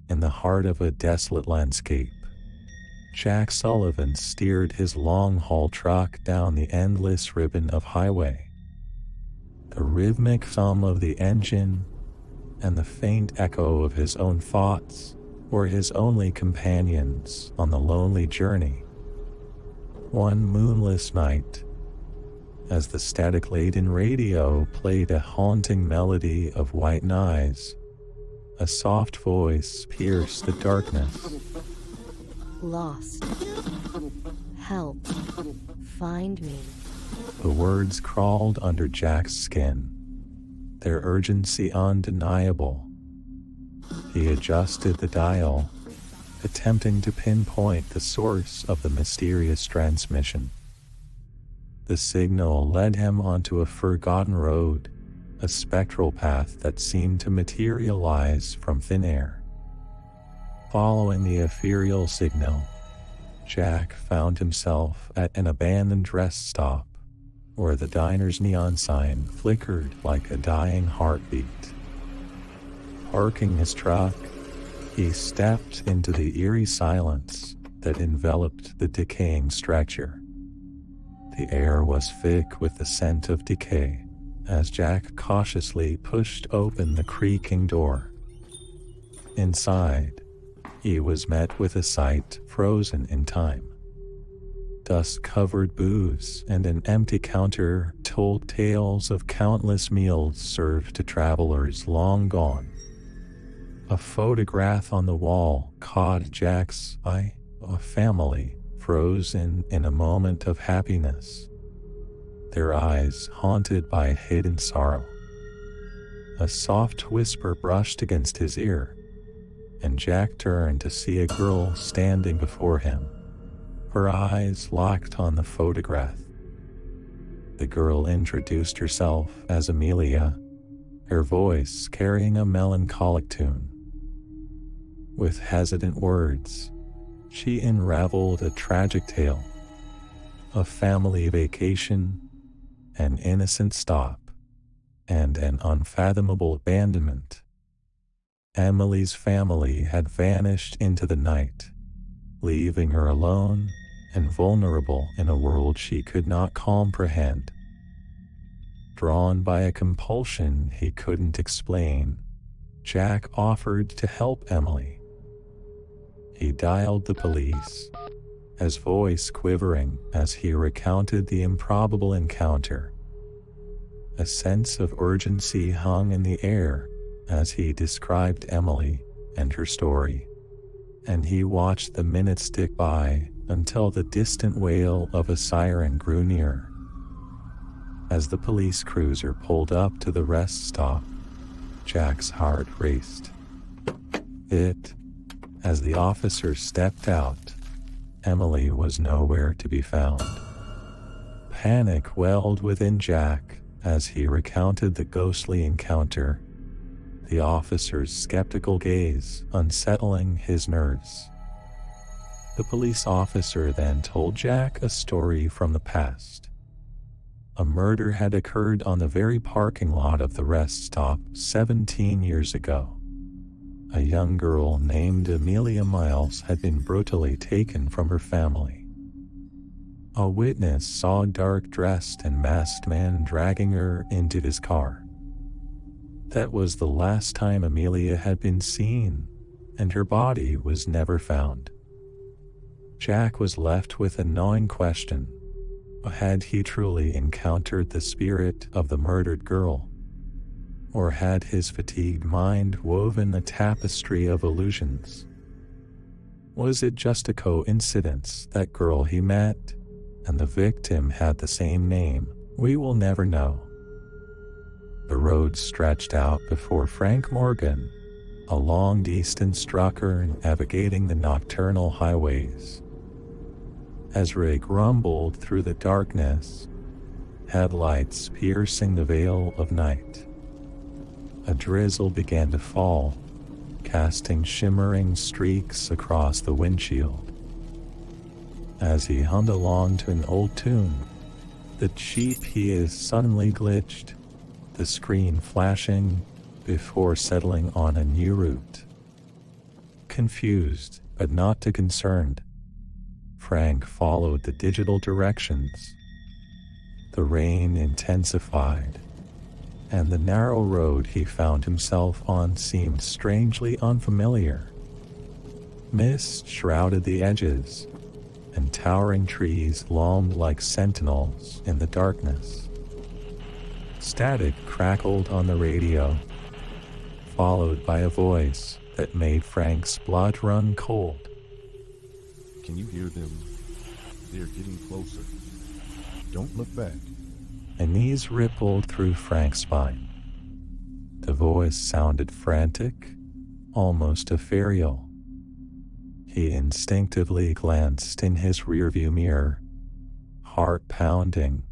in the heart of a desolate landscape. Jack Sullivan steered his long-haul truck down the endless ribbon of highway. The rhythmic thump of the engine and the faint echo of his own thoughts were his only companions on the lonely journey. One moonless night, as the static-laden radio played a haunting melody of White Noise, a soft voice pierced the darkness. Lost. Help. Find me. The words crawled under Jack's skin, their urgency undeniable. He adjusted the dial, attempting to pinpoint the source of the mysterious transmission. The signal led him onto a forgotten road, a spectral path that seemed to materialize from thin air. Following the ethereal signal, Jack found himself at an abandoned rest stop, where the diner's neon sign flickered like a dying heartbeat. Parking his truck, he stepped into the eerie silence that enveloped the decaying structure. The air was thick with the scent of decay as Jack cautiously pushed open the creaking door. Inside, he was met with a sight frozen in time. Dust-covered booths and an empty counter told tales of countless meals served to travelers long gone. A photograph on the wall caught Jack's eye, a family frozen in a moment of happiness, their eyes haunted by a hidden sorrow. A soft whisper brushed against his ear, and Jack turned to see a girl standing before him, her eyes locked on the photograph. The girl introduced herself as Amelia, her voice carrying a melancholic tune. With hesitant words, she unraveled a tragic tale, a family vacation, an innocent stop, and an unfathomable abandonment. Emily's family had vanished into the night, leaving her alone and vulnerable in a world she could not comprehend. Drawn by a compulsion he couldn't explain, Jack offered to help Emily. He dialed the police, his voice quivering as he recounted the improbable encounter. A sense of urgency hung in the air as he described Emily and her story, and he watched the minutes tick by until the distant wail of a siren grew near. As the police cruiser pulled up to the rest stop, Jack's heart raced. As the officer stepped out, Emily was nowhere to be found. Panic welled within Jack as he recounted the ghostly encounter, the officer's skeptical gaze unsettling his nerves. The police officer then told Jack a story from the past. A murder had occurred on the very parking lot of the rest stop 17 years ago. A young girl named Amelia Miles had been brutally taken from her family. A witness saw a dark-dressed and masked man dragging her into his car. That was the last time Amelia had been seen, and her body was never found. Jack was left with a gnawing question. Had he truly encountered the spirit of the murdered girl? Or had his fatigued mind woven a tapestry of illusions? Was it just a coincidence that girl he met and the victim had the same name? We will never know. The road stretched out before Frank Morgan, a long-distance trucker navigating the nocturnal highways. As Rig rumbled through the darkness, headlights piercing the veil of night, a drizzle began to fall, casting shimmering streaks across the windshield. As he hummed along to an old tune, the GPS suddenly glitched, the screen flashing before settling on a new route. confused, but not too concerned. Frank followed the digital directions. The rain intensified, and the narrow road he found himself on seemed strangely unfamiliar. Mist shrouded the edges, and towering trees loomed like sentinels in the darkness. Static crackled on the radio, followed by a voice that made Frank's blood run cold. Can you hear them? They're getting closer. Don't look back. Unease rippled through Frank's spine. The voice sounded frantic, almost ethereal. He instinctively glanced in his rearview mirror, heart pounding,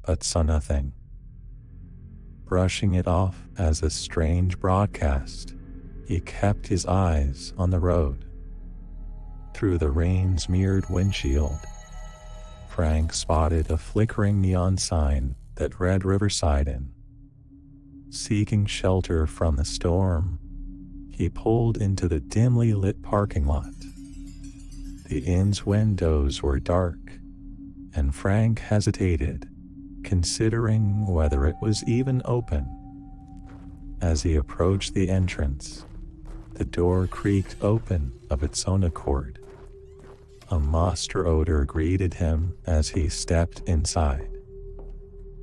but saw nothing. Brushing it off as a strange broadcast, he kept his eyes on the road. Through the rain's mirrored windshield, Frank spotted a flickering neon sign that read Riverside Inn. Seeking shelter from the storm, he pulled into the dimly lit parking lot. The inn's windows were dark, and Frank hesitated, considering whether it was even open. As he approached the entrance, the door creaked open of its own accord. A muster odor greeted him as he stepped inside.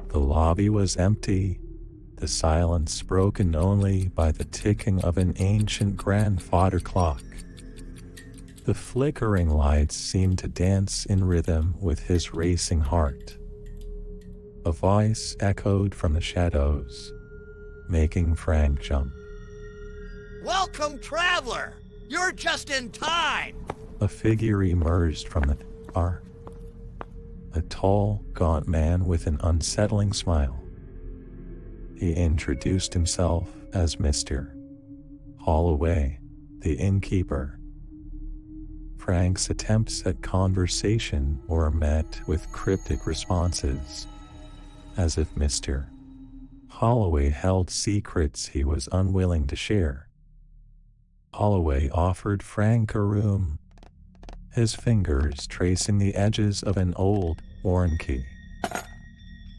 The lobby was empty, the silence broken only by the ticking of an ancient grandfather clock. The flickering lights seemed to dance in rhythm with his racing heart. A voice echoed from the shadows, making Frank jump. Welcome, traveler! You're just in time! A figure emerged from the car. A tall, gaunt man with an unsettling smile. He introduced himself as Mr. Holloway, the innkeeper. Frank's attempts at conversation were met with cryptic responses, as if Mr. Holloway held secrets he was unwilling to share. Holloway offered Frank a room, his fingers tracing the edges of an old worn key.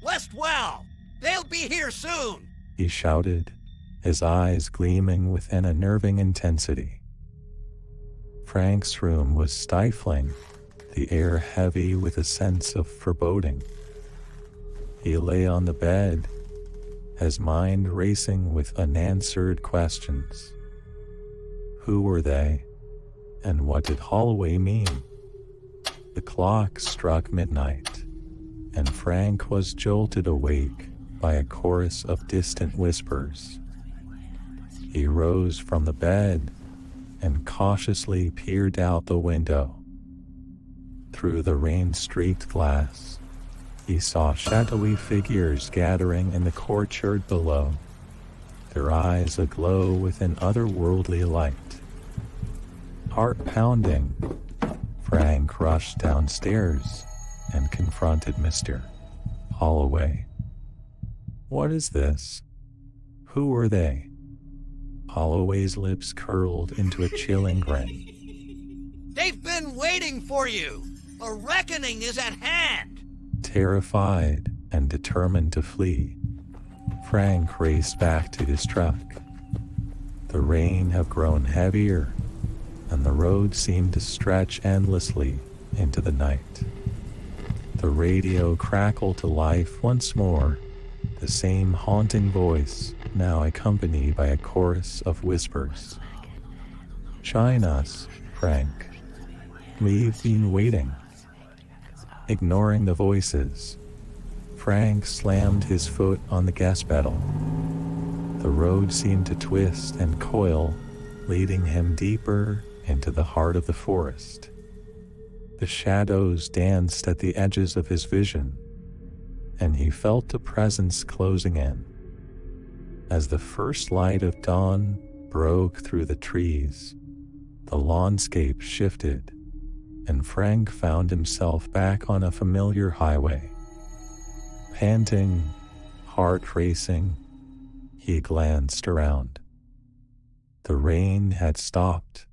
Rest well! They'll be here soon! He shouted, his eyes gleaming with an unnerving intensity. Frank's room was stifling, the air heavy with a sense of foreboding. He lay on the bed, his mind racing with unanswered questions. Who were they, and what did Holloway mean? The clock struck midnight, and Frank was jolted awake by a chorus of distant whispers. He rose from the bed and cautiously peered out the window. Through the rain-streaked glass, he saw shadowy figures gathering in the courtyard below, their eyes aglow with an otherworldly light. Heart pounding, Frank rushed downstairs and confronted Mr. Holloway. What is this? Who were they? Holloway's lips curled into a chilling grin. They've been waiting for you! A reckoning is at hand! Terrified and determined to flee, Frank raced back to his truck. The rain had grown heavier, and the road seemed to stretch endlessly into the night. The radio crackled to life once more, the same haunting voice, now accompanied by a chorus of whispers. Shine us, Frank. We've been waiting. Ignoring the voices, Frank slammed his foot on the gas pedal. The road seemed to twist and coil, leading him deeper into the heart of the forest. The shadows danced at the edges of his vision, and he felt the presence closing in. As the first light of dawn broke through the trees, the landscape shifted, and Frank found himself back on a familiar highway. Panting, heart racing, he glanced around. The rain had stopped,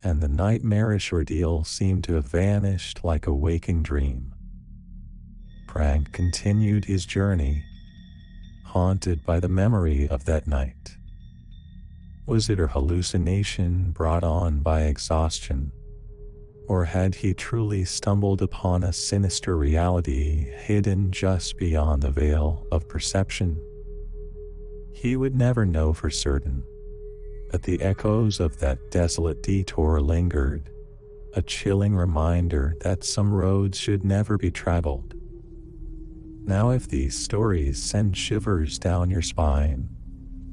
and the nightmarish ordeal seemed to have vanished like a waking dream. Frank continued his journey, haunted by the memory of that night. Was it a hallucination brought on by exhaustion? Or had he truly stumbled upon a sinister reality hidden just beyond the veil of perception? He would never know for certain, but the echoes of that desolate detour lingered, a chilling reminder that some roads should never be traveled. Now, if these stories send shivers down your spine,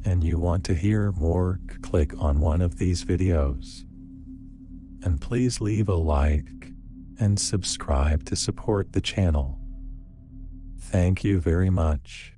and you want to hear more, click on one of these videos. And please leave a like and subscribe to support the channel. Thank you very much.